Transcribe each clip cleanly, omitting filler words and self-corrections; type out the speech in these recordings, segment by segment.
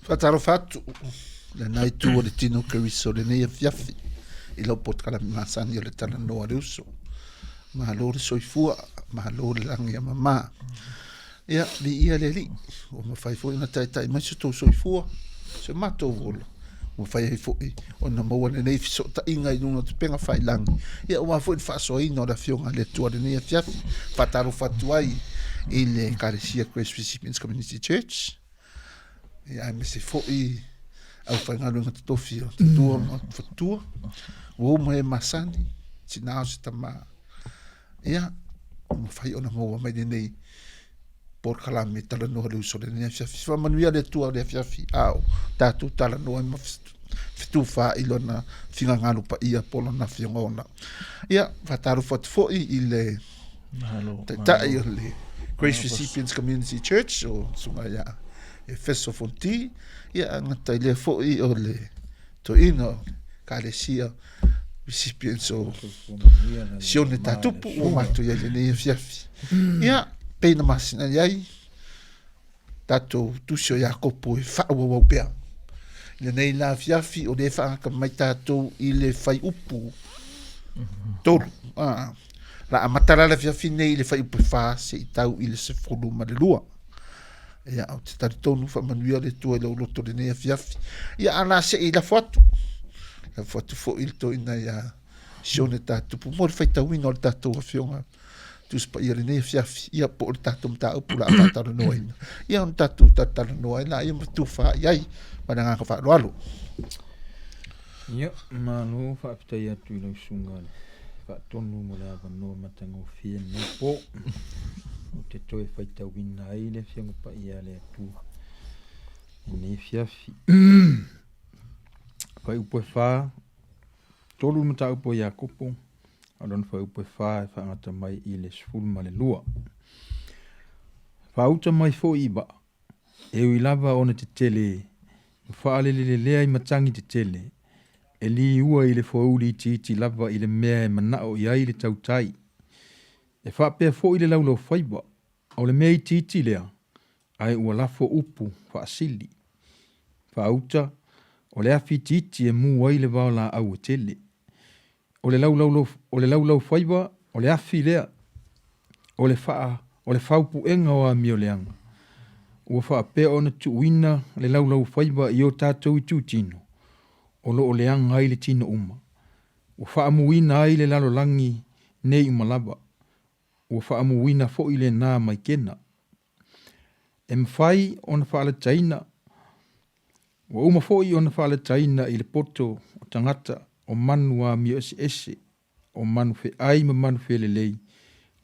Fatarofatu le nai tu o le tino kariso le nei fiafi i lo pot kala masani o le tala noa le uso mahalo le soifua mahalo le langi a mama ia li ia le li o mawhai fo ina tai mai se tō soifua se mato volo o whai fo i o na maua le nei fiso ta inga i nuna te penga whai langi ia o mawhai whaaso ina o la fionga le tua le nei fiafi fatarofatu ai i le Karesia Grace Recipients Community Church ia me se fo i au whaingaro ngā tofi o te tua o fatua o mai masani tinao se tama ia o whai ona maua mai nei por kalame tala noa le uso le nea fiafi whamanuia le tua le fiafi au tātou tala noa ma fitu wha ilo na whinga ngāru pa ia polo na whiongona ia whataru whatu fo i le tai o le Grace Recipients Community Church o sunga ia e feso fonti ia ngata le foi o le to ino Karesia Recipients o sione tatupu o matu ia le nei fiafi ia peina masina iai tato tusio ia kopo e wha ua pea le nei la fiafi o le wha ka mai tato i le whai upu tolu la amatara la fiafi nei le whai upu wha se i tau i le se folu ma le lua ia au te taritonu whamanuia le tua le uloto le nea fiafi ia ana se i la fotu fo il to ina ia sione tatupu mo le whaitawina o le tatou a fionga tuspa ia le nea fiafi ia po le tatou mta upu la tatara noa ina ia on tatou tatara noa ina ia matu wha iai mana ngaka wha loalo ia malo wha apitai atu i lau sunga wha tonu mo le awa noa matango fia nepo o te toe whaitawina ai le fianga pa ia le atu i ne fiafi whai upo e wha tolu mata upo ia kupo alon whai upo e wha e whaangata mai i le sfulu ma le lua whauta mai fo iba e ui lava ona te tele wha alele lea i matangi te tele e li ua i le whauli iti lava i le mea e manao i ai le tautai e whapea fo i le laulau whaiba o le mea i titi lea ai ua lafo upu whaasili whauta o le afi titi e mu ai le vao la au tele o le laulau whaiba o le afi lea o le whaupu enga o a mio leanga ua whapea ona tuuina le laulau whaiba i o tātou i tūtino o lo o leanga ai le tino uma ua whaamuina ai le lalo langi nei umalaba ua whaamuina fo i le nā mai kena. E mwhai ona whaalataina, ua uma fo i ona whaalataina i le poto o tangata o manu a mio ese o manu fe ai ma manu fe lelei,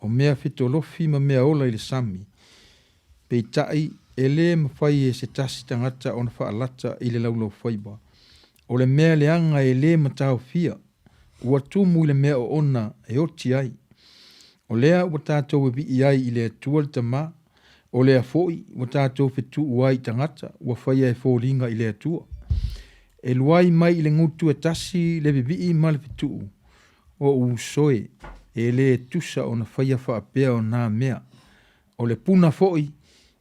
o mea fitolofi ma mea ola i le sami. Pei tai e le mwhai e se tasi tangata ona whaalata i le laulau whaiba. O le mea leanga e le matao fia, ua tumu i le mea o ona e oti ai. O lea ua tātou e vi ai i le atua le tama, o lea foi ua tātou fetu uai tangata, ua whaia e fōlinga i le atua. E luai mai i le ngutu e tasi le vivi ma le fetu, o usoe e le tusa o na whaia whaapea o nā mea. O le puna foi,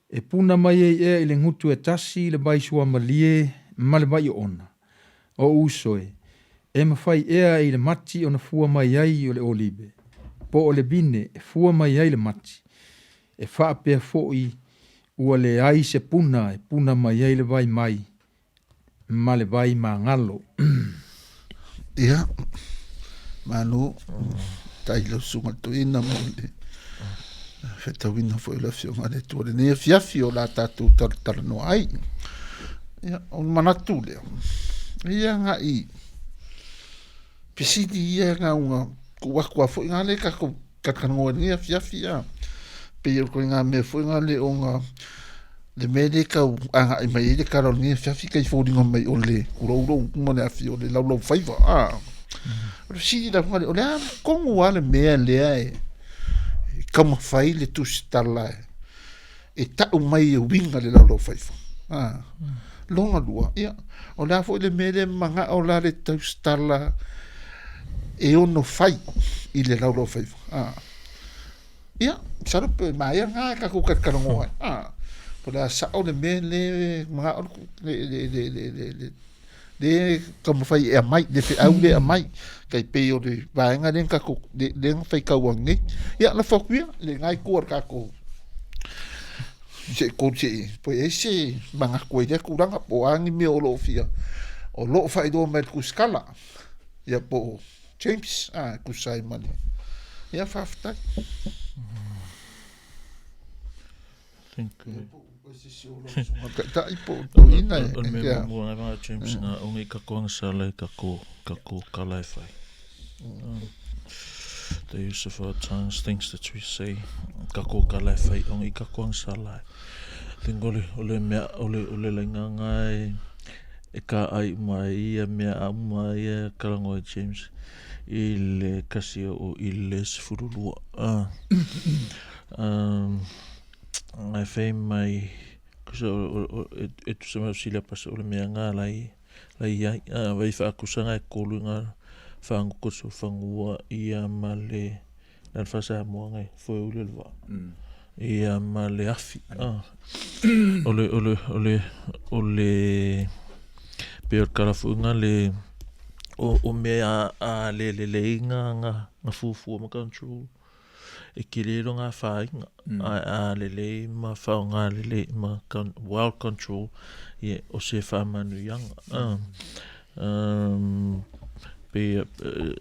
e puna mai e i le ngutu e tasi le baisua malie ma le vai o ona. O usoe, e mawhai ea i le mati o na fua mai ai o le olive. Po o le bine e fua mai ai le mati. E whaapea foi ua le ai se puna e puna mai ai le vai mai. Ma le vai ma ngalo. Ia, manu, tai lau sunga tu ina mo le. Feta wina foi la fionga le tuare. Nea fiafi o la tātou taratara no ai. Ia, on manatu leo. Ia nga i. Pisidi ia nga unga. Kua fo ngā le kakangoa ngia fiafi a. Pei ko ngā mea fo ngā le o ngā le mele ka anga i mai le karo ngia fiafi kai fo ringa mai o le uro kumane afi o le laulau whaiva. Sidi la ngā le o le a kongu a le mea lea e kama whai le tusitala e tau mai e winga le laulau whaiva. Longa lua. O le a fo le mele manga o la le tusitala e ono fai i le laulau whaiva. Ia, sarupe mai ngā ka kukat karangoa. la sa o le me le mga o le como fai e mai de fe au le mai kai pe o le vaenga den ka ko de fai ka wangi ya la fokwia le ngai kuar ka ko se ko se po ese manga ko ile kuranga po angi me o lo fia o lo fai do met ku skala ya po James ku sai mali ya fafta think ta ipo to ina on me mo nga James nga ongi ka ko sala ka ko kalai fai the use of our tongues, things that we say, kako kalai fai ongi ka ko sala tingole ole lenga ngai e ka ai mai me mai kalango James il kasio o il sfurulu ngai fai mai kuso et sama sila pas ole me nga lai ai vai fa kusanga e kolunga fangu kuso fangua ia male dan fasa mo ngai foi ule va ia male afi ole per kalafunga le o me a le nga fufu ma control e kirero nga fainga a le ma fa nga le ma wild control ye o se fa manu yang pe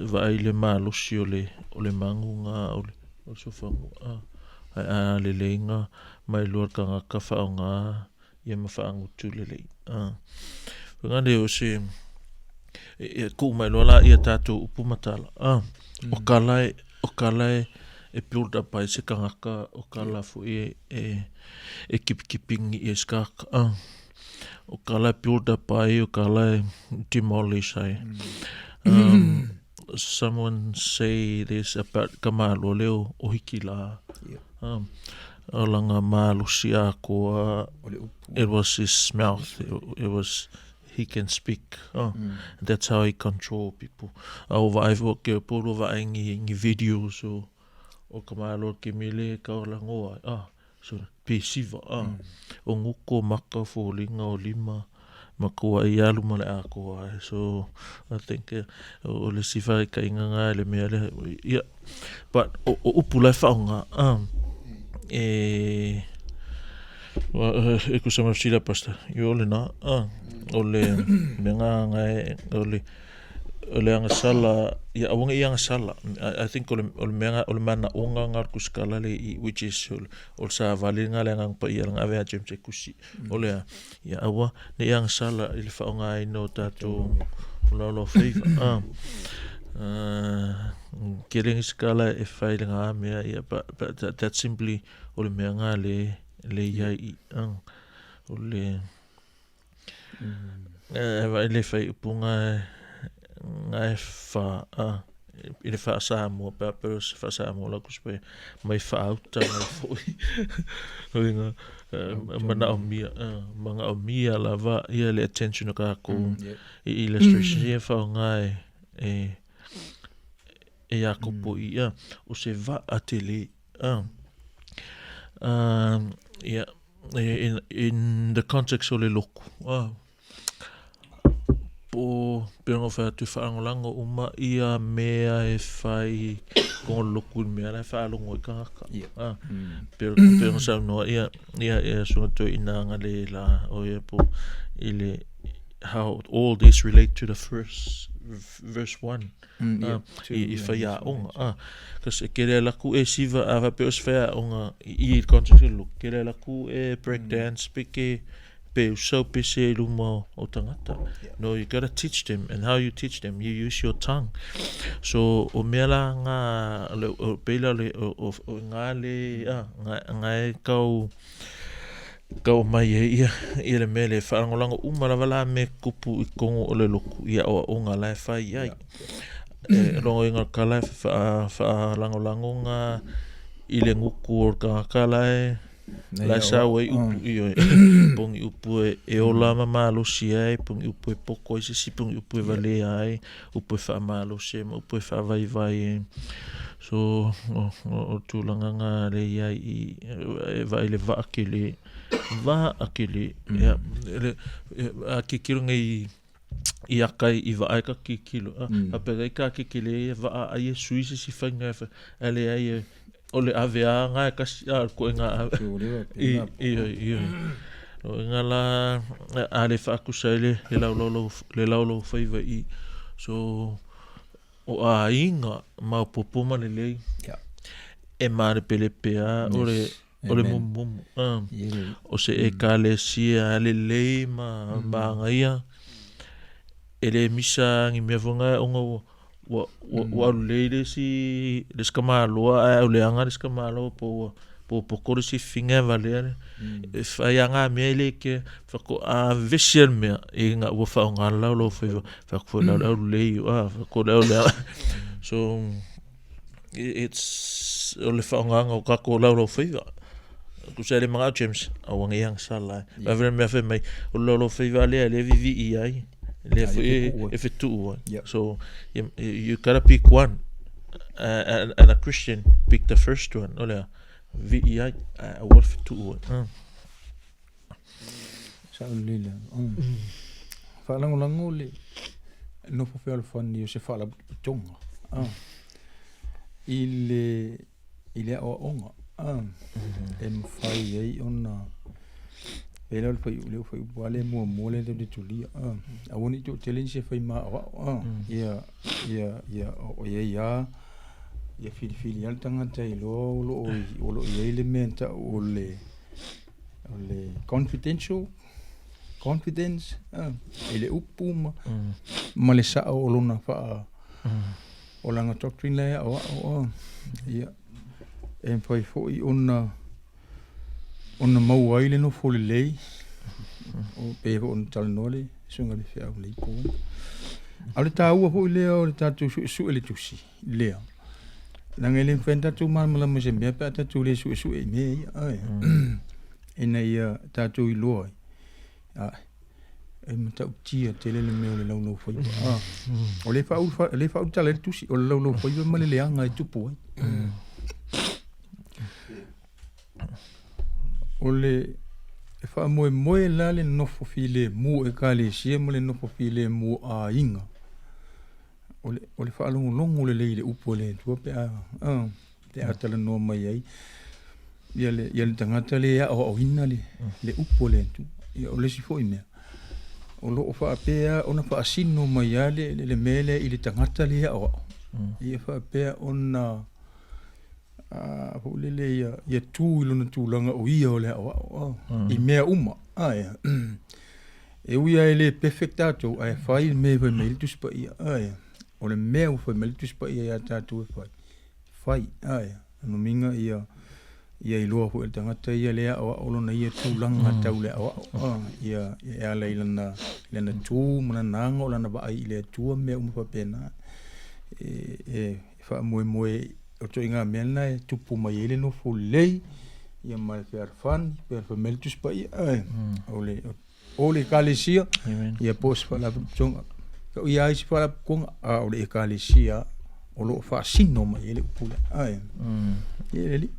vai le malo si o le mangu nga o so fa a le nga mai lor ka nga ka fa nga ye ma fa ngu tu le nga de o se e ku mai lola ia tatu upu matala o kalai e build up ai se kangaka o kala fu e keeping e skaka o kalai build up ai o kalai demolish ai someone say this about kamalo leo o hikila o langa malu sia ko it was his mouth it was he can speak that's how he control people over I've worked por over ngi videos o kamalo ke mile ka lango so pesiva o nguko maka fo linga o lima makua ialu male ako so I think o le sifa ka inga le mele yeah but o upula faunga e kusama sila pasta yo le na ole menga ngai ole anga sala ya awanga anga sala I think ole menga ole mana onga ngar kuskala le which is ol sa valinga le ngang pa yang ave James kusi ole ya awa ne anga sala il fa nga no tato lo favor killing skala e failing me ya but that simply ole menga le ya ole le fai punga ngai fa ile fa sa mo papers fa sa mo la kuspe mai fa auta mai foi hoinga mana o mia lava ia le attention ka ko illustration ia fa ngai e ya ko po ia o se va a tele yeah in the context o le loku po pero fa tu fa ngolango uma ia mea e fai con loku mea la fa longo ka pero sa no ia so to inanga le la o ia po ile how all this relate to the first verse 1 if ya onga kasi kere la ku e siva ava pe os fa onga I context look kere la ku e break dance peke pe so pe se lumo o tangata no you got to teach them and how you teach them you use your tongue so o mela nga le pela le o ngale ngai kau mai ia le mele fa ngolanga umara wala me kupu I kongo o le loku ia o nga lai fai ai rongo inga kala fa lango nga ile nguku ka kala la sa we upu io pongi upu e ola mama lo sia pongi upu poko isi pongi upu vale ai upu fa malo se upu fa vai so o tūlanga ngā le ia I vai le vaakele ia a kikiro ngai I akai I vaai ka kikilo a pera I ka kikile ia vaa ai e suise si whainga ele ai o le avea ngā e kasi ko ngā ia o ngā la a le whaakusa le laulau whaiva I so o a inga mau popoma le lei e mare pele pea o le mumu o se e kalesia le lei ma banga ia e le misa ngi mea whunga onga wa leile si le skamaloa o le anga le skamaloa po kore si whinga valea e whai anga mea le ke whako a vesian mea e ngā ua whao ngā lau whaiva whako lau lei whako lau lea so it's o le whao ngā o kako lau whaiva kusa le mga James a wanga iang salai ma vena mea whai mai o lau whaiva lea le vivi I ai if it too so you gotta pick one and a Christian pick the first one olea VEI worth too sa lila fa lango le no fo fe al fan yo se fa la tonga il o onga en fai ai ona Ela le fai wale mo le de tulia a woni to challenge fai ma ia fili al tanga tai lo ile menta o le confidence ile upuma ma le sa o lona fa o langa doctrine le ia en fai foi ona mau ai le no fole lei o pe on talnole sunga le fea le ko ale ta ua ho le o ta tu su le tusi le la ngele fenta tu mal mala mo sembe pa ta tu le su e me ai ina ia ta tu lo e mata utia tele le me o le laulo foi o le fa ta le tusi o le laulo foi ma le anga e tupo ole e fa moe la le nofo file mu e kale sie mo le nofo file mu a inga ole fa longo le upo le tu pe te atala no mai ai ia le tangata le o ina le upo le tu ia ole si foi me o lo fa pe ona fa asino mai ale le mele I le tangata le o ia fa pe ona hulele ia tu ilona tūlanga o ia o le I mea uma e uia ele perfectato ai fai me vai me tu spa ia o le mea foi me tu spa ia tatu fai no minga ia ilo ho el tangata ia le o lona ia tūlanga tau le ia ala ilana tu mana nango lana ba ai le tu mea uma pena e fa moe o to inga mena e tupu mai ele no fulei ia mal per fan per meltus pa ia ole kalesia ia pos fala tonga ia is fala con ole kalesia o lo fa sino mai ele pula ele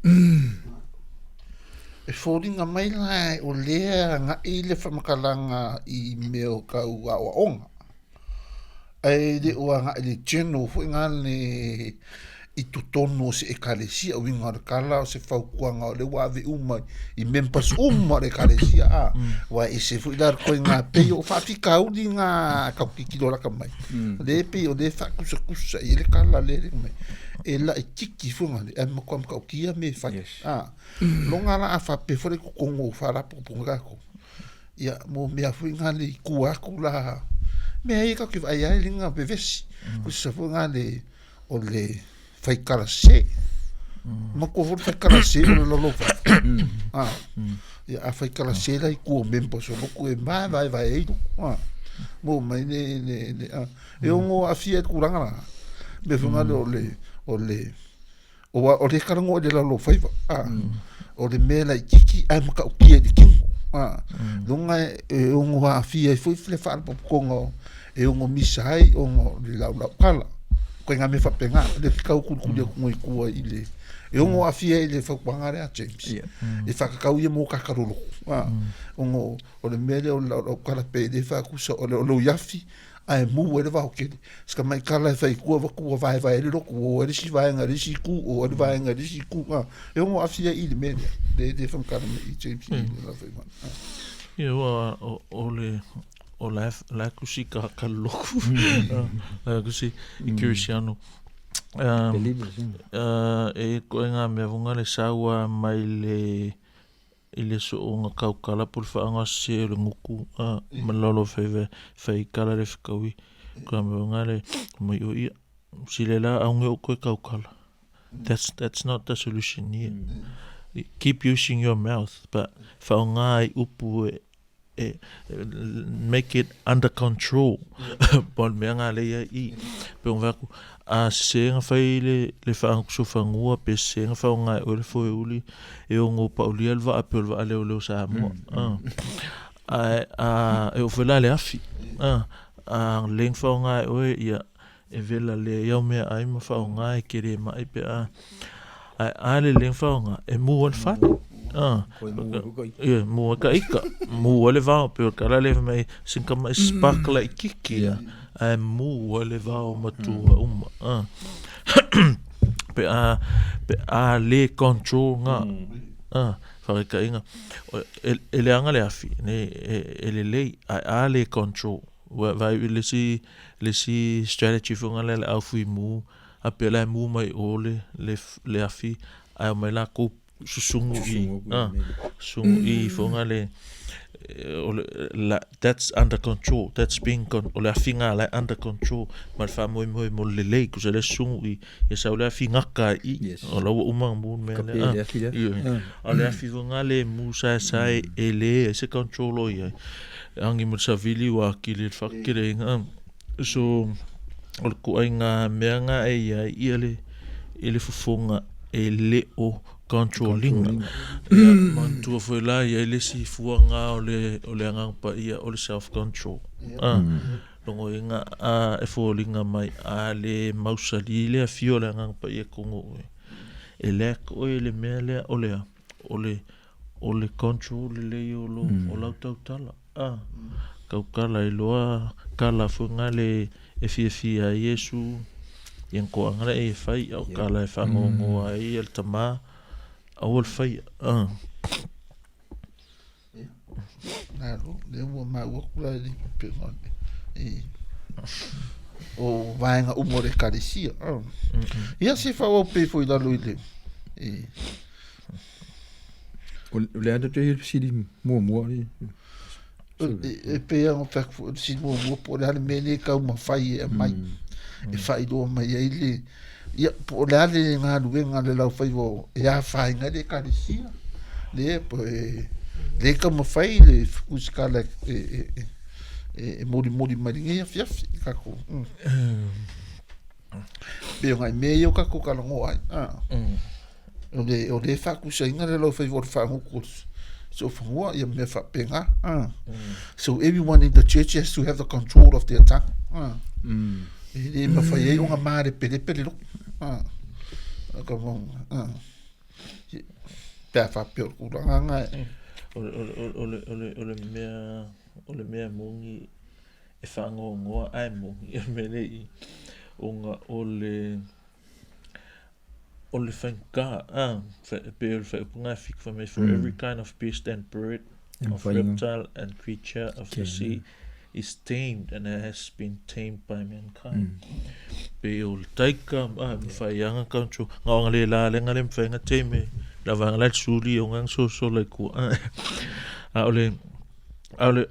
e foldinga mai la o lea nga ile fa makalanga I meo ka ua onga ai de ua nga ile cheno fu ngale I tutono se ekalesia o winga de kala o se faukuanga o le wave uma I mempas uma de ekalesia wa e se fu dar ko nga pe o fa fika u di nga ka kikilo la kamai le pe o de fa kusa I le kala le mai e la e tiki fu nga e mo kam ka kia me fa longa la fa pe fo ko kongo fa la po ponga ko ya mo me afu nga le ku la me ai ka ki ai ai linga pe vesi ku se fu nga le o le fai karase ma ko for fai karase o lo ya fai karase la ku mempo so ku e vai mo mai ne e o afia ku ranga me funga o le karango de la lo fai o le mela kiki ai ma ka o kia di kingo lunga e o afia foi fle fa po kongo e o misai o le la kala ko nga me fa penga le kau ku ku ngoi ku ile e ngo afia ile fa kwanga re James e fa ka u mo ka karolo ngo o le mele o kala pe de fa ku so o lo yafi ai mu o le va o ke ska mai kala fa ku vai le ro ku o le si vai nga le si ku o le vai nga le si ku e ngo afia ile mele de fa ka me James la fa man o la kusi ka loku kusi I Cristiano e ko nga me vunga le sawa mai le so nga kaukala por fa nga se le nguku malolo fe kala le fkawi ko me vunga le mai o ia silela aunge o ko kaukala that's not the solution here keep using your mouth but fa nga upu make it under control bon me nga le I pe on va a se nga fai le fa so fa ngua pe se nga fa nga o le fo uli e o ngo pa uli alva a pe va le o sa mo e o fela le afi a leng fa nga o ia e vela le yo me ai ma fa nga e kere ma e pe a le leng fa nga e mu on fa mua ka ika mua le vao pe kala le mai sinka mai sparkle kiki mua le vao matua pe a le control nga fa ka inga ele anga le afi ne ele le a le control vai le si strategy funga le au fui mu a pe la mu mai ole le afi a mai la ko sungu I fonga le that's under control that's being o le finga la under control mal fa mo le ku se le sungu I sa le finga ka I o lo uma mo me le o le finga le musa sai ele se control I angi mo sa vili wa ki le fakire nga so o ko nga menga ele fufunga ele o controlling mantua foi lá e ele se fuanga ole anga pa ia ole self control longo inga e folinga mai ale mausali le fiola anga pa ia kongo ele ko ele mele ole control le yolo ola tautala kau kala iloa kala funga le e fia Yesu yen ko anga e fai au kala e fango ai el tama أول في Claro, lembro mais o que ele pegou o vai nga umore carecia e assim falou pe foi da luile o le ando te si di mo e pe ang fak si mo por ale mele ka uma fai mai e fai do mai ele ia po le nga luwe nga le lau fai wo ia fai nga le karesia le po le ka mo fai le fuskala mori maringa fia ka ko be nga me yo ka ko ka ngo ai o le fa ku sai nga le lau fai wo fa ngo kurs so for ia me fa penga so everyone in the church has to have the control of their tongue e ma fai e unga mare pele lo como pe fa pe ku nga ole mea mongi e whango ai mongi e mele I unga ole whanka pe punga fik for every kind of beast and bird of reptile and creature of the sea is tamed and has been tamed by mankind. Pe ul taika whaianga kauntu ngawanga le la lenga le mwhainga teme la wanga la suri o ngang so le ku ole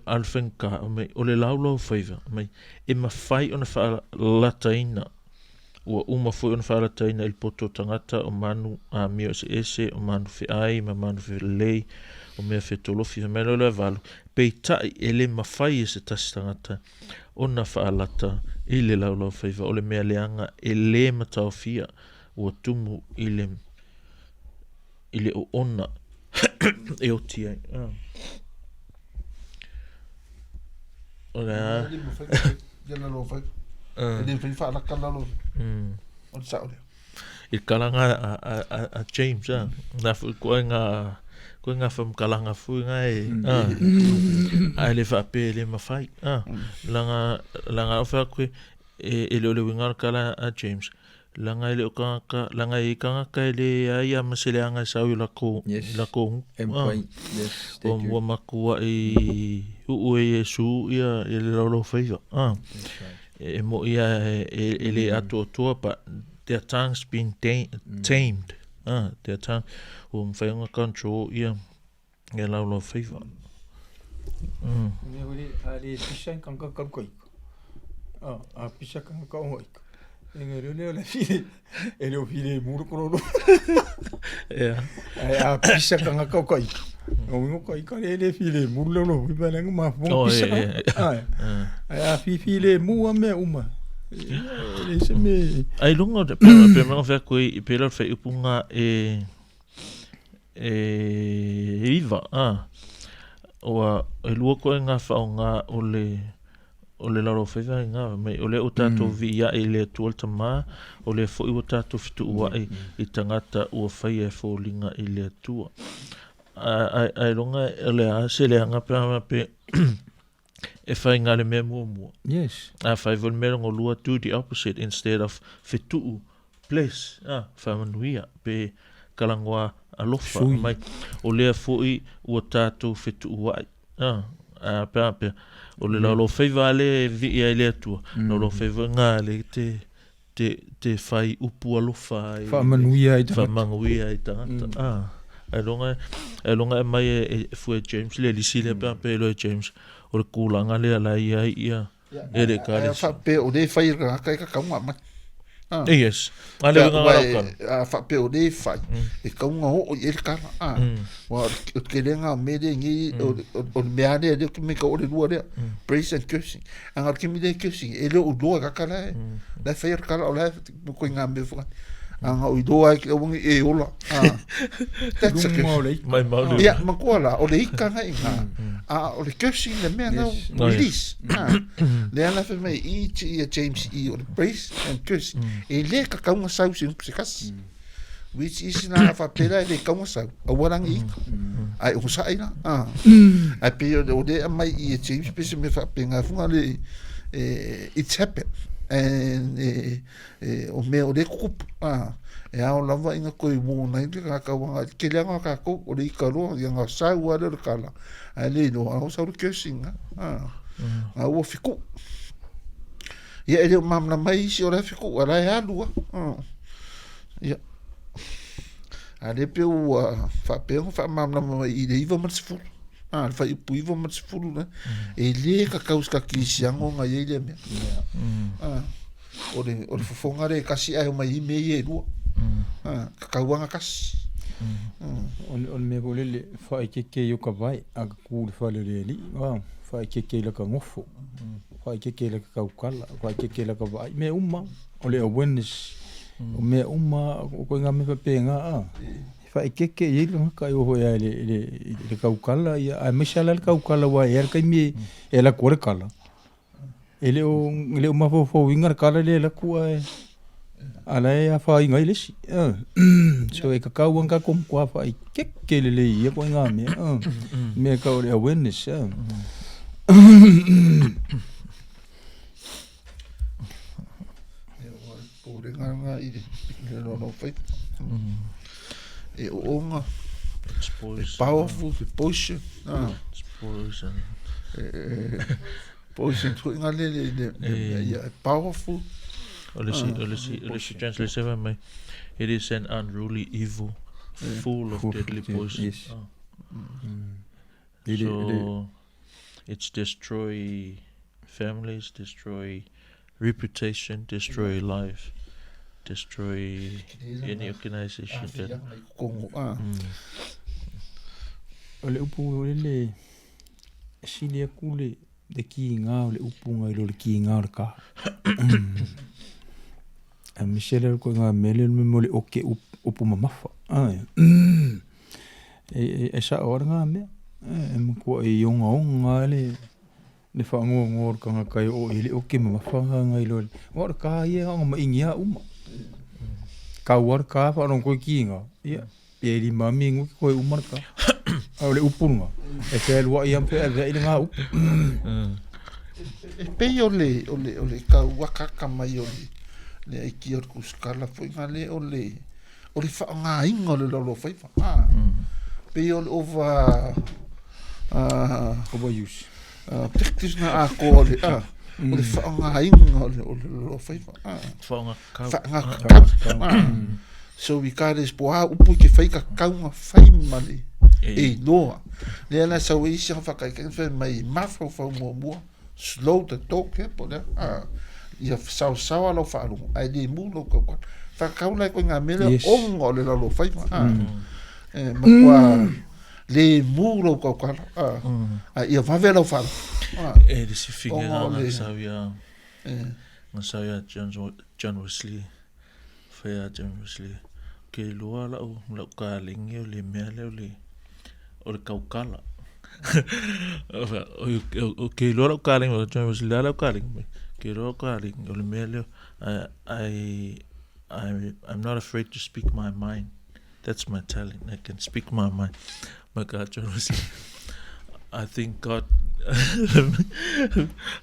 alfenka me ole laulau whaiva mai e ma whai ona wha lataina ua uma foi ona wha lataina il poto tangata o manu a mio ese o manu ai ma manu lei o mea whetolofi o mea le valu pei tai e le mawhai e se tasi tangata ona whaalata I le laulau whaiva o le mea leanga e le matau fia ua tumu I le o ona e o tia o le a Ele fai fa la kala lo. O sa o. I kalanga a James na fu ko nga fam kalanga fu nga ai le fa pe le mafai langa fa ko e le winga kala a James langa le ka langa I ka le ai masele anga sa la ko o makua I u Yesu ia le lo fa e mo ia ele atu pa their tongue's been tamed. Their tongue whāinga control ia lau whaiva. Me hori ale pisang kanga kalkoiko. A pisang kanga kauhoiko. Engere leo la file ele o file muro kororo. A pisang kanga kaukoiko. O ngo kai kare le file muro lo viva lengo ma fo pisang. A file mua me uma. Ai lunga de pe fa ko I pela fa upunga iva o e lua ko nga fa nga o le laro fa nga me o le utato via ele tuolta ma o le fo utato fitu wa I tangata o fa e fo linga ele tua ai lunga ele a se le nga pe e whai ngale mea mua. Yes. A whai vol mea ngo lua do the opposite instead of fituu place. Whamanuia pe kalangoa alofa. Mai o lea fui ua tātou fituu wai. Pe o le lo whaiva le vi ia lea tua. No lo whaiva ngā le te whai upu alofa. Whamanuia I tangata. E longa e mai e fue James le lisi le pe lo James. O le kūlanga lea lai ia e re kāre. Whape o le whai raka e ka kaunga mai. Yes. A le winga raka. Whape o le whai. E kaunga ho o i ele kara. Wa o ke lenga o mele ngi o le mea lea leo ki me ka o le lua lea. Praise and cursing. Anga ki mi le cursing. E leo o loa kaka lai. Lai whai raka o lai koe ngā me whai. Anga o I loa ki o wangi e ola. That's a cursing. Mai maulu. Ia, makua la, o le ika ngai ngā. O le cursing le mea nau, release. Le ana whi mai I James I o le praise and cursing. E le ka kaunga sau si se kasi. Which is na whapera e le kaunga sau. A warangi ika. Ai o sa ina. Ai pe o le mai I James pese me whapenga funga le it's happened. And o mea o le kukupu. E ao lava inga koe mō nei te kakawanga. Ke leanga kako o le ika roa. I ngā sau a le kala. Ai le no ao sau le cursing. A ua whiku. Ia e leo mamna mai isi o le whiku. A rai alua. Ia. A le pe ua whapenga wha mamna mai I le iwa matsifuru. Le whai upu iwa matsifuru. E le kakaus ka kisiango ngai e le mea. O le fofonga re kasi ai o mai I mei e lua. Kakauanga kasi. O me ko le whai keke I o ka vai. A ka kūre whale le li. Whai keke la ka ngofo. Whai keke la ka kaukala. Whai keke la ka vai. Me uma. O le awareness. O me uma. O koe ngā me papenga. Whai keke I lo ka I oho ia le kaukala. A mesala le kaukala wa e kai me e la kore kala. Ele o mafo inga kala le la kua e ala e a whai ngai lesi. So e kakau anga kom kua whai keke le ia koe ngā mea. Mea ka ore awareness. Ore ngā I le rono whai. E o onga. It's powerful. It's poison. It's poison. Poison tu inga le powerful. Let's translate mai. It is an unruly evil, full of deadly poison. Yes. So it's destroy families, destroy reputation, destroy life, destroy any organization. Ole upu le sile kule de ki nga ole upu nga le ki nga ka. A Michelle ko nga mele me mole oke upu mamafa. E sa ora nga me. E mo ko e yonga onga le le whaangor kanga kai o ele o ke mawhanga ngai lole. Wara ka ia anga maingia uma. Ka wara ka whanong koe kiinga. Ia, e li mami ngu koe umaraka. Au le upunga. E te alua i ampe a vea ili ngā upu. E pei o le ka wakaka mai o le aiki o kuskala fo inga le o le whaanga inga o le lolo whaifa. Pei o le overuse. Practice na a ko o le whaanga inga o le lolo whaifa. Whaanga kau. Whaanga kau. So we ka les poa upu ke whaika kaunga whai mali. E noa. Le ana sa wei siang whakai ken whai mai mafro whau mua. Slow the talk he po le. Ia sao alo whaaru. Ai le mu lo kau kwa. Whakau lai koe ngā mele ongo le lolo whaifa. Makua le mu lo kau kwa. Ia whawela whaaru. E le si whinga ngā sauia. Ngā sauia John Wesley. Whaia John Wesley. Ke lua lau ka lingi o le mea leo o le kaukala. Ke lua lau ka lingi o John Wesley lau ka lingi. Ke lua ka lingi o le mea leo. I'm not afraid to speak my mind. That's my talent. I can speak my mind. My God, John Wesley. I think God.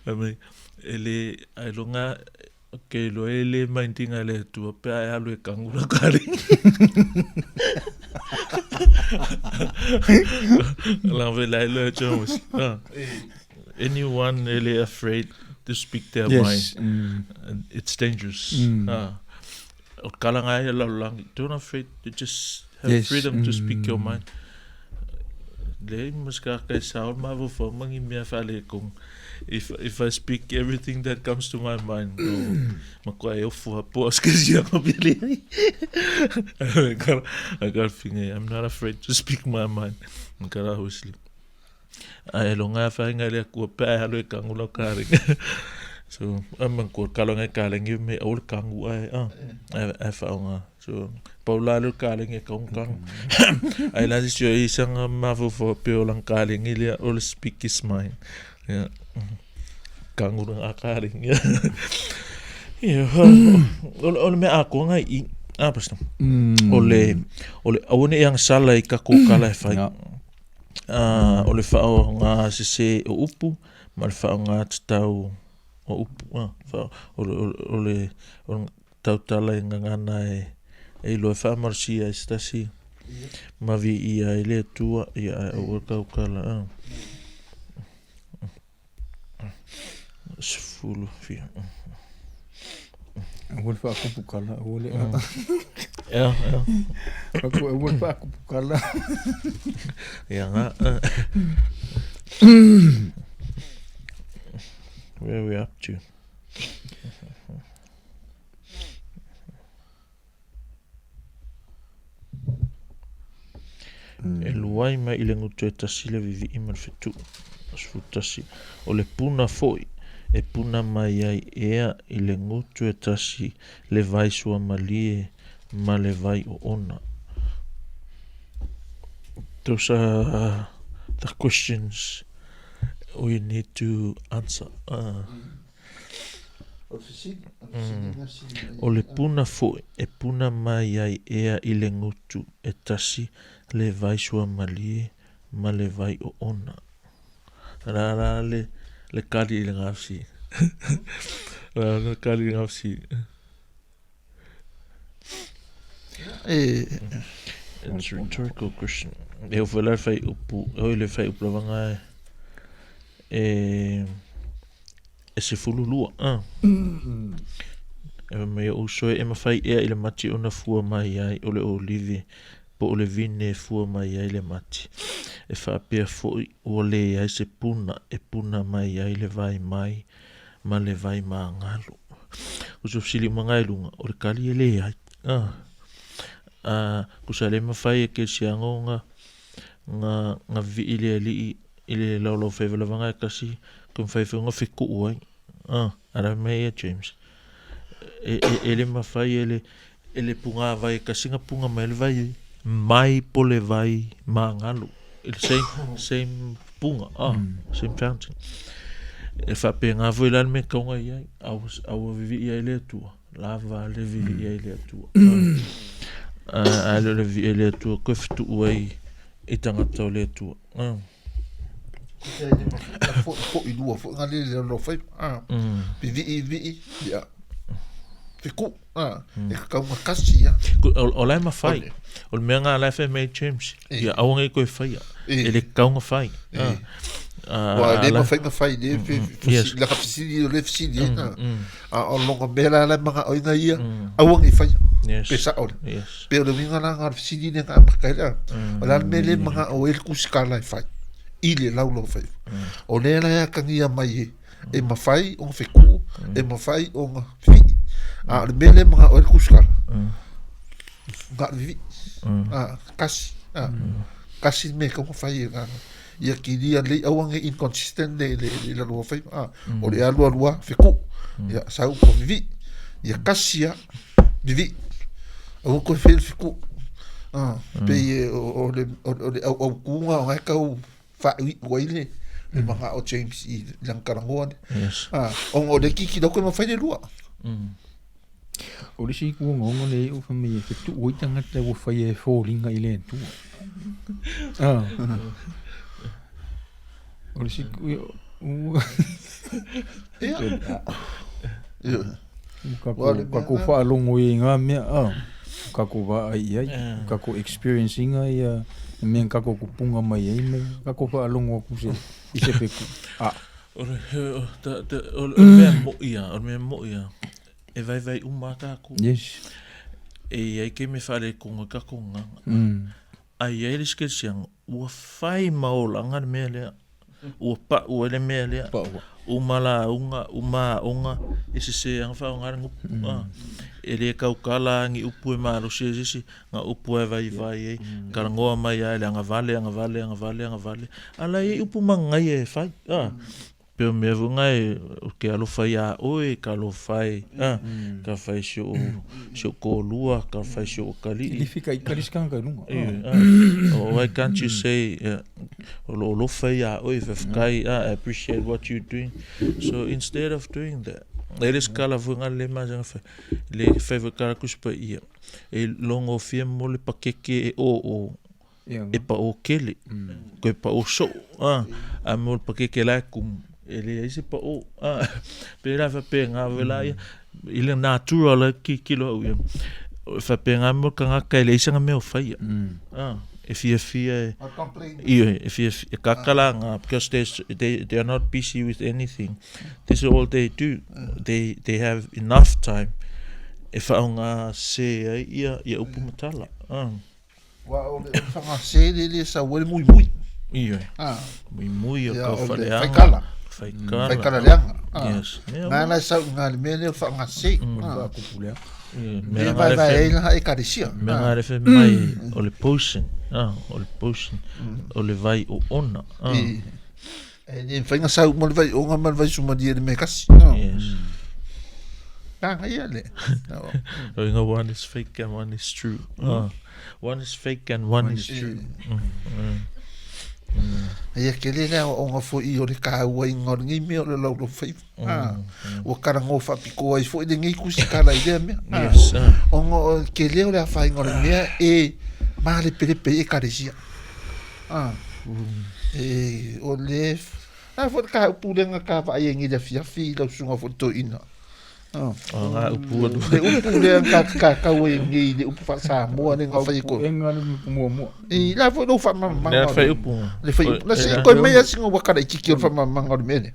I mean, ele ai longa. Ke lo ele maintinga le tua pe ai alu e kangura kari. La vela ele Jones. Anyone ele afraid to speak their mind. And it's dangerous. O kalanga ai la lang. Don't afraid to just have freedom to speak your mind. Le muska kai saul ma vo fo mangi mea fale kong. If I speak everything that comes to my mind, makua e ofu hapo askezi ako bili. I got finge. I'm not afraid to speak my mind. Makara husli. Ai longa fa nga le ku pa halo e kangula kari. So amang ko kalonga kalengi me ol kangu ai fa nga. So Paula lo kalengi kong kang. Ai la sio isang mafu fo pe lang kalengi le ol speak his mind. Yeah. Kangurang akaring. Yeah. Ole me ako nga I basta. Ole awone yang sala I kakukala e fai. Ole fao nga sise o upu, mal fao nga tau o upu. Ole tau tala nga ngana e lo fa marsia stasi. Mavi I ile tua I o kakukala. Sfulu fia. Wol fa aku pukala wole. Ja. Aku wol fa aku pukala. Ja. Where are we up to? Eluai mai ile ngutu e tasile vivi iman fetu. Asfutasi. Ole puna foi. E puna mai ai ea I le ngutu e tasi le vai sua malie ma le vai o ona. Those are the questions we need to answer. O le puna foi e puna mai ai ea I le ngutu e tasi le vai sua malie ma le vai o ona. Rara le kali I le ngafsi. Le kali ngafsi. It's a rhetorical question. E o whelai fai upu, o le fai upu lavanga e se fulu lua. E me o soe e mawhai ea I le mati ona fua mai ai o le olive. Po o le vine fua mai ai le mati. E whaapea foi o le ai se puna e puna mai ai le vai mai ma le vai ma ngalo. Uso sili mangai lunga o le kali e le ai. Kusa le mawhai e ke siango nga vi ile laulau whewela vanga e kasi kum whaifu nga whiku uai. Ara mea James. E le mawhai e le punga vai kasi nga punga mai le vai mai po le vai ma ngalo. Same punga, same fountain. e whapenga vui lan me kaunga iai, au vivi iai le atua, lava le vivi iai le atua. A le vivi iai le atua, koe fitu uai i tangata o le atua. Fo i lua, fo ngale le lo fai. Vivi, ya. Fiku, e kaunga kasi, ya. O lai mawhai, o le mea ngā lai whai mei James, ia aonga i koe whai, e le kaunga whai. Wa le mawhai ngā whai, la ka fisiri o le fisiri, o longa mea lai mga oinga ia, aonga i whai. Pesa ora. Pero le winga la ngā fisiri ne ngā makaila, o la me le mga o el kusikala i whai. Ile laulo fai. O le la kangia mai e mawhai o fiku, e mawhai o ngā fi. Le mele mga o el kusikala. Ngā vivi. Kasi. Kasi me ka mawhai e ia ki ria le awange inconsistent le la lua fai. O le alua fiku. Ia sau ko vivi. Ia kasi ya vivi. O ko fiku. Pe o le au kunga o ngai kau whaui waile le mga o James i langkarangoa o le kiki dau koe mawhaile lua o le si kua ngongo le o whamei e whetu oi tangata o whai e whōringa i le entua o le si kua kako whaalongo i ngā mea kako wa ai kako experiencinga i men kako kupunga mai ai me kako fa longo ku se I se peku o me mo ia e vai umaka ku yes e ai ke me fale ku kako nga ai ai riske siang o fai maolanga me le o pa o le me le o mala unga ese se ang fa nga ngu ele kaukala ngi upu e maro se nga upu e vai karangoa mai ai le nga vale ala e upu mangai e fai pe me vunga e ke alo fai a oi ka lo fai ka fai sho ko lua ka fai sho kali ili fika I kaliskanga lunga why can't you say lo fai a oi fai I appreciate what you're doing so instead of doing that ele skala vunga le mazanga fai le fai kara kuspa ia e longo fia mo le pakeke e o e pa o kele ko pa o so a mo pakeke la kum ele ese pa o pera fa penga vela ile natural ki kilo fa penga mo kanga ka ele sanga me o fai if you kakalanga because they are not busy with anything this is all they do they have enough time if nga se ia upu matala wa o le fanga se le sa wele muy muy ka fale fai kala leanga yes na sa nga le mele fanga se ka kupulea me vai e karisia me ngare fe mai o le potion o le vai o ona e fanga sa mo le vai o nga mal vai suma di me kasi yes ia le one is fake and one is true one is fake and one is true ia ke le o nga fo I o le ka wa ngor ngi me o le lo fai o karango fa piko ai fo de ngi kusikala ide me yes o ngo ke le o le fa ngor me e ma le pele e karesia e o le fo ka pulenga ka va ai ngi le fiafi lo sunga fo to ina nga upu le ka we ngi le upu fa sa mo ne nga fa ko mo e la fo no fa mama le fai upu le fai la se ko me asi ngo wakara ki ki fa mama ngor mene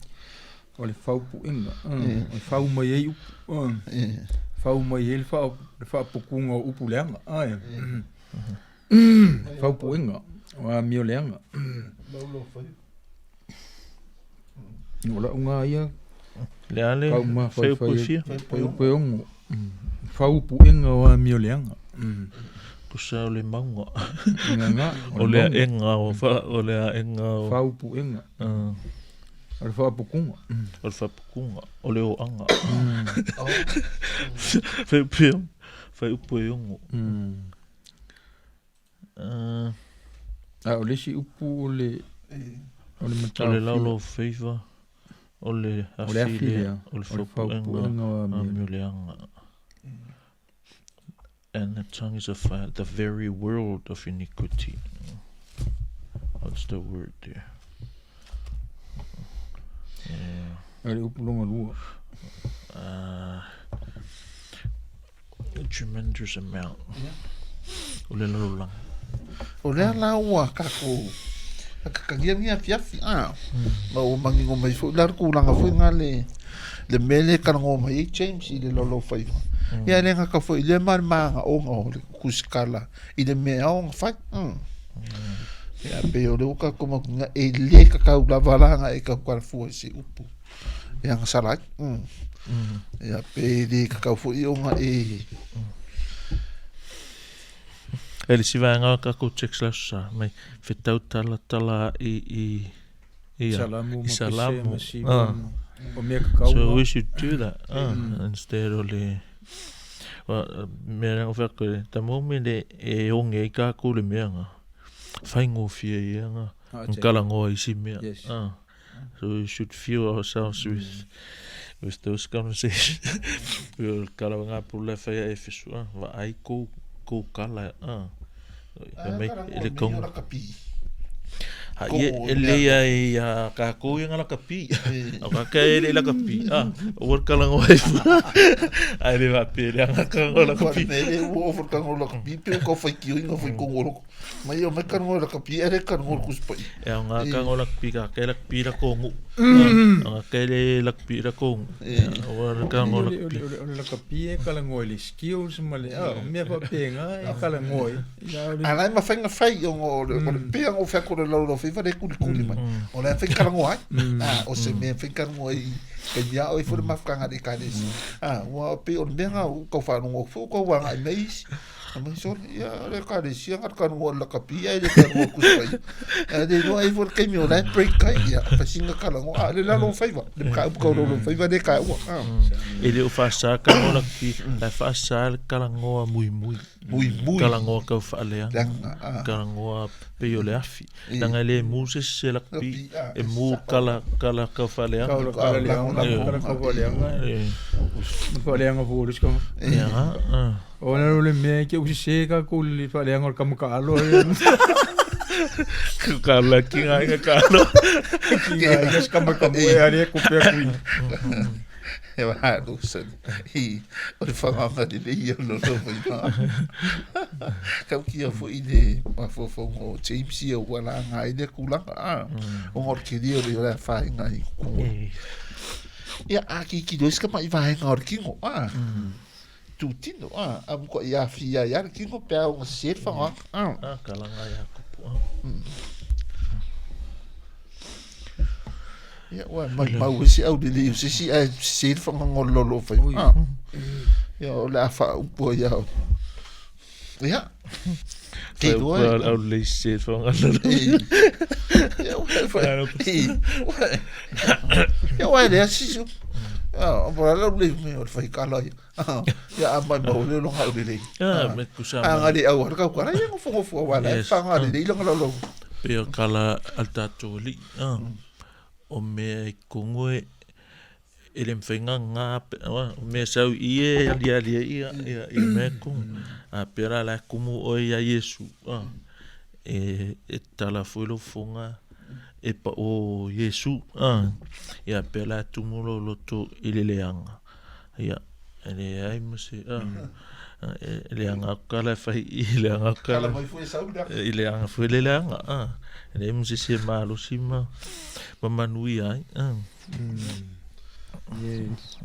o le fau pu inga o fau mai ai fau mai ele fa pukunga upu leanga fau pu inga wa mio leanga no la unga ia le ale fai fia fai ongo fau pu inga wa mio leanga kusa o le maunga nga o le enga o fau pu inga o le fa pukunga o le o anga fai upu e ongo o le si upu o le matau o le laulo feiva Ole afilia, ole ole faupuenga o miuleanga. And the tongue is a fire, the very world of iniquity. What's the word there? Ole upulonga lua. A tremendous amount. Ole lalang. Ole la ua kako. Kakangia fiafi. Ma o mangi ngo mai fu lar ku langa fu ngale. Le mele kango mai James ile lolo fai. Ya le nga ka fu ile mar manga o ngo le kuskala. Ile me o fai. Ya pe o le ka como nga ele ka lava langa e ka kwa fu si upu. Yang salat. Ya pe de ka fu i o nga e. Eli sivanga ka ko tekslassa mai fitau tala i Salamu. So we should do that instead of the me fa ko ta moment e onge ka ko le menga faingo fie nga kala ngo isi me so we should fuel ourselves with those conversations we kala nga pour la fa e fisu va ai ko kala ele kong ele ya ka ko yang la kapi ka ka ele la kapi or kala ngoi ai le va pe yang ka la kapi ele o for ka la kapi pe ko fa ki ngo fa ko ngolo mai o me ka ngo la kapi ele ka ngo ku spai ya nga ka ngo la kapi ka la kapi la ko ngu nga ka le la kapi la ko or ka ngo la kapi ka la ngoi le skills male me pa pe nga ka la ngoi ala ma fa nga fai o pe ngo fa ko lo fa de kuli mai o le fa ka ngo ai o se me fa ka ngo ai ke ya o fu ma fa nga de ka des wa pe o me nga ko fa ngo fu ko wa nga mai ama so ya le ka de si nga ka ngo la kapi ai le ka ngo ku spai de no ai fu ke mi o la break ka ya fa singa ka ngo le la lo fa va de ka ko lo fa va de ka wa ele o fa sa ka ngo la kapi la fa sa ka ngo muy ka ngo ka fa le ka ngo pe yo le afi nanga le muse se la kapi e mu kala ka fa le nga fu sko ona le me ke usi se ka ko le fa le ngor kam ka alo kala kinga kala kinga ska ma ka e ari ku pe ku e va do sen o le fa nga de le no fa ka ki fo ide ma fo o James o wala nga ide kula o ngor ki dio le fa nga i ya aki ki do ska ma i va ngor ki ngo tutti no am ko ya fia ya ki ngo pe o se fa kala nga ya ku ya wa ma wisi au de li si a se fa ngol lo fa ya o la fa u po ya ya ke do au le se fa ngol ya wa ya si su por la le me o fa kala ya ama mo le lo ha le me kusama ngadi au ka ka ya fo wala fa ngadi le lo pe kala alta toli o me kongoe ele mfenga nga me sau ie dia ia me kong pera la kumu o ya Yesu e tala fuelo fonga e pa o Yesu ya pela tumulo loto ile leanga ya ele ai mse ele anga kala fai ile anga kala ile anga fuele leanga ele mse se malo sima mamanui ai yes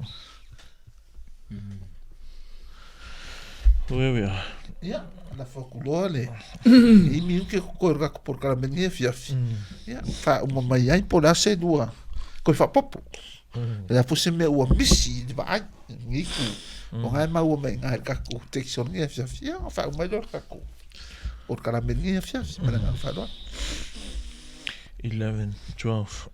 where we are ya la fokulole e mi que ko ka por kala meni fiafi ya fa uma mai ai por ase dua ko fa popo la fosse me o misi vai niku o ngai ma o me ngai ka ko texon ni fiafi ya fa uma lo ka ko por kala meni fiafi me la fa do 11 12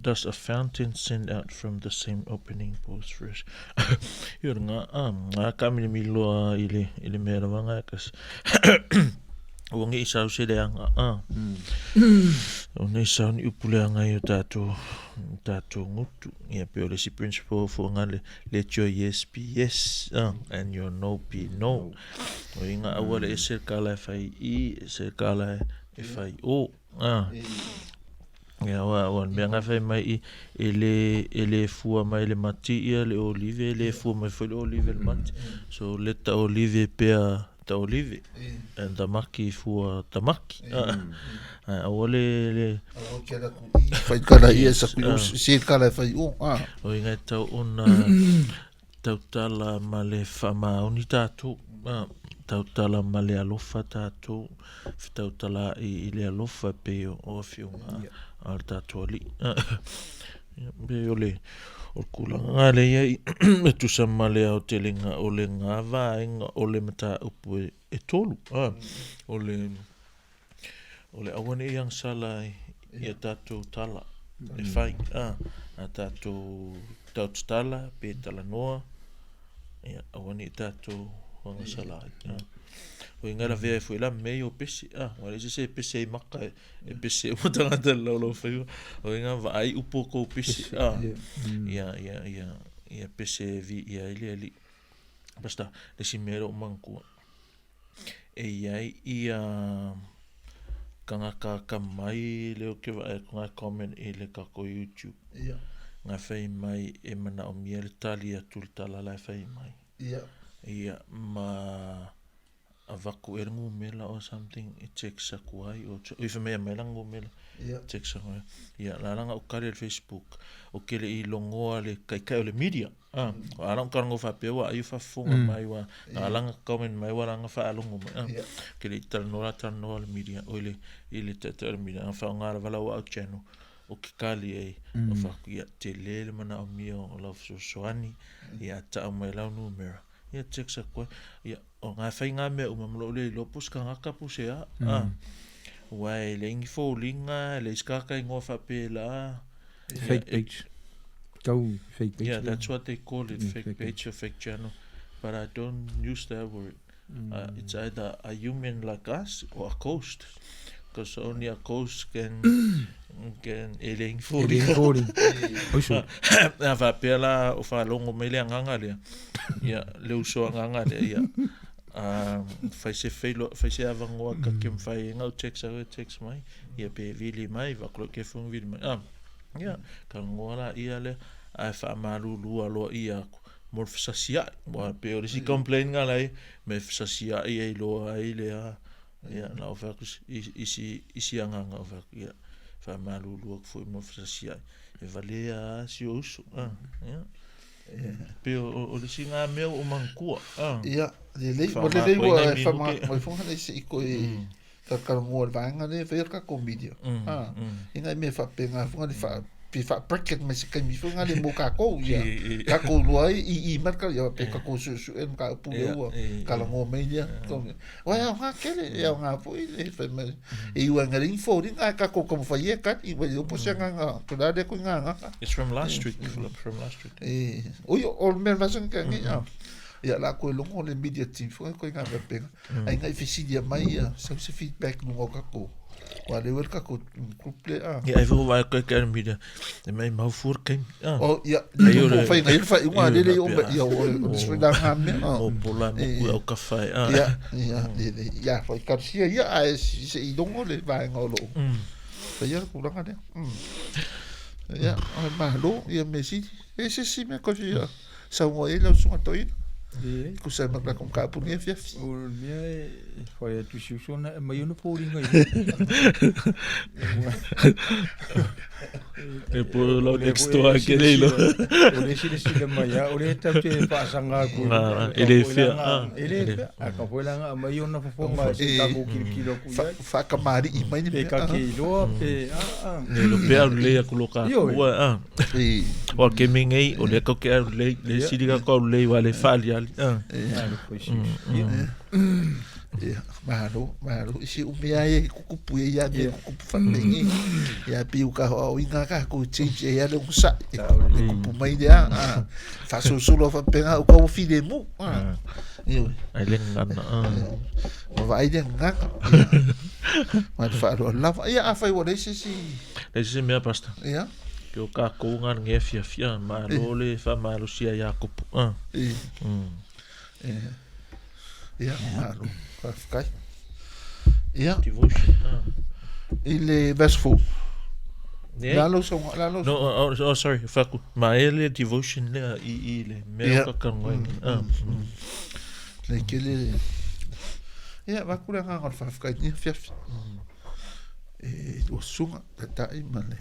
does a fountain send out from the same opening both fresh? Ia ngā kamini miloa ile mea rawanga kas. O ngi isau se leanga. O ngi isau ni upuleanga i o tātou ngutu. Ia pe o le si principle fo ngā let your yes be yes and your no be no. O inga awa le eser kala e whai I, eser kala e whai o. Ia wa mea ngā whai mai I ele fua mai le mati ia le olive, ele fua mai whai le olive le mati. So let the olive pea ta olive and tamaki fua tamaki. Awale le fai kala ia sa si kala fai o o inga tau ona tau tala ma le whama oni tātou tau tala ma le alofa tātou tau tala I le alofa pe o whiunga ar tātou ali pe o le o kula ngā le iai e tusa ma le au te linga o le ngā vāenga o le mata upu e tolu o le awane I ang sala I a tātou tala e whai a tātou tala pe tala noa ia awane I tātou wanga sala o ingara vea e fui la mei o pesi wale se pesi I maka e pesi o tangata laulau whaiwa o inga vai upo kou pesi ia pesi vi ia ili basta le si mero o mangkua e iai ia kangaka ka mai leo ke wa ngā comment I le kako YouTube ngā whai mai e mana o mia le tali a tultala lai whai mai ia ma a vaku e ngu mela or something I check sa kuai o ifa mea mela ngu mela check sa kuai ia la langa o kare Facebook o kele I longoa le kai o le media o alanga karango whapewa ai whafunga mai wa na langa comment mai wa langa whaalongo mai kele I taranoa le media o ile tata le media a whaongara wala o au channel o ke kali ei o whaku ia te lele mana o mia o lau soani ia ta mai lau numera ia check sa koe ia o ngā whai ngā mea umamlo le lopus ka ngaka pusea wai le ingi fōlinga le iskaka I ngō whapela fake page tau fake page yeah that's what they call it fake page or fake channel but I don't use that word it's either a human like us or a ghost because only a ghost can eling fōlinga na whapela o whalongo me le anganga lea ia le uso anganga lea ia fai se avangoa ka kem fai ngau text mai ia pe vili mai vaklo ke fung vili mai ia ka ngola ia le ai fa marulu alo ia mor fsasia mo pe o si complain ngalai me fsasia ia lo ai le ia na ofakus isi anganga ofak ia fa marulu ko mo fsasia e valea si uso ia pe o le singa meu o mankua ia le wa fa ma fonga le si ko ka mo vanga le ver ka comedia inga me fa penga fonga le fa pi fa bracket me se mi fonga le mo ka ko ia ka ko lo I marka ia pe ka ko su en ka pu yo ka la mo me ia wa ya ha kele ia nga pu le fa me e wa nga info ringa ka ko como fa ia ka I wa yo po se nga ko da de ko nga it's from last week o yo o me va sen ka nga ia la ko longo le media team fo ko nga be penga ai nga fisidia mai ia se feedback no ka ko wa le wer ka ko couple ia ai vo vai ko ka media e mai mau fur ken o ia le fa nga fa wa le o ia o sfida ham o pola mo o ka fa ia fa ka sia ia ai se I dongo le va nga lo fa ia ko la nga ia ai ma lo ia mesi ese si me ko ia sa mo ele so atoina ko sa makla kom ka pu ni fia o mia foi tu sona mai no fōlinga e po lo next to a que lo o le si mai o le ta te pasanga ko ele fia a ka foi langa mai ona fonga ka ko kilo ku fa ka mari I mai ni pe ka kilo pe ne lo pe le a colocar o que mingai o le ko que le si diga ko le vale falha ali. Ia, mahalo isi umea e kukupu e ia me kukupu whapengi. Ia piu ka hoa o inga ka ko change e ale ngusa. E kukupu mai dea. Whasosolo whapenga o kau whine mu. Iwe. Ai le ngana. Ma vai de ngaka. Ma te whaaro lava. Ia a whai wale si. Le se mea pasta. Ia. Ke o ka kounga nge fia malo le wha malo sia ia kupu. Ia, mahalo. Whafkai. Ia. Devotion. Ile verse 4. Ne? Lalo. No, sorry, faku. Ma ele devotion le I le mea kakangoi. Le kele. Ia, wakura ngā whafkai ni fiafi. O sunga, tatai ma le.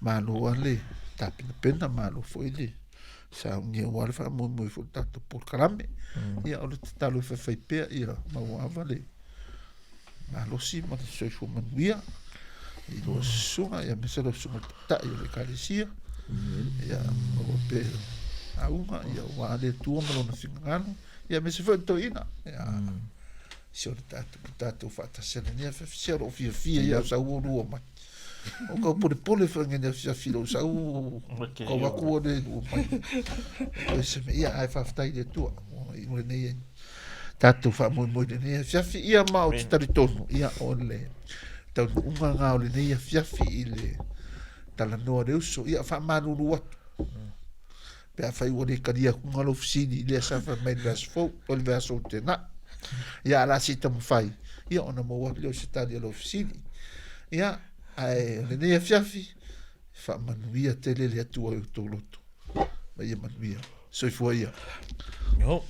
Malo ale, tapina pena malo foi le. Sa nge wale fa mo fo tato por karame. Ia o le talo fa pea ia ma wa le. Malo si ma se fo manuia. I do sunga ia me se lo sunga ta ia le kalisia. Ia o pe a uma ia wa le tu mo no fingano. Ia me se fo to ina. Ia se o tato fa ta se ne fa se o fia ia sa o ru ma. O ka pole whange na fia filo sa u ka waku o ne u mai. O se me ia ai whaftai de tua. I mure nei tātou wha moi de nei fiafi ia ma o te taritonu. Ia o le tau unga ngā o le nei fiafi i le tala noa reuso. Ia wha manuru atu. Pea whai o le karia kunga lo fisini i le safa mai le asfau o le vaso te na. Ia ala si tamu whai. Ia ona mo wak leo se tali lo fisini. Ia ai le nei fiafi fa manuia tele le atua o toloto. Mai manuia. Soi foi ia. No.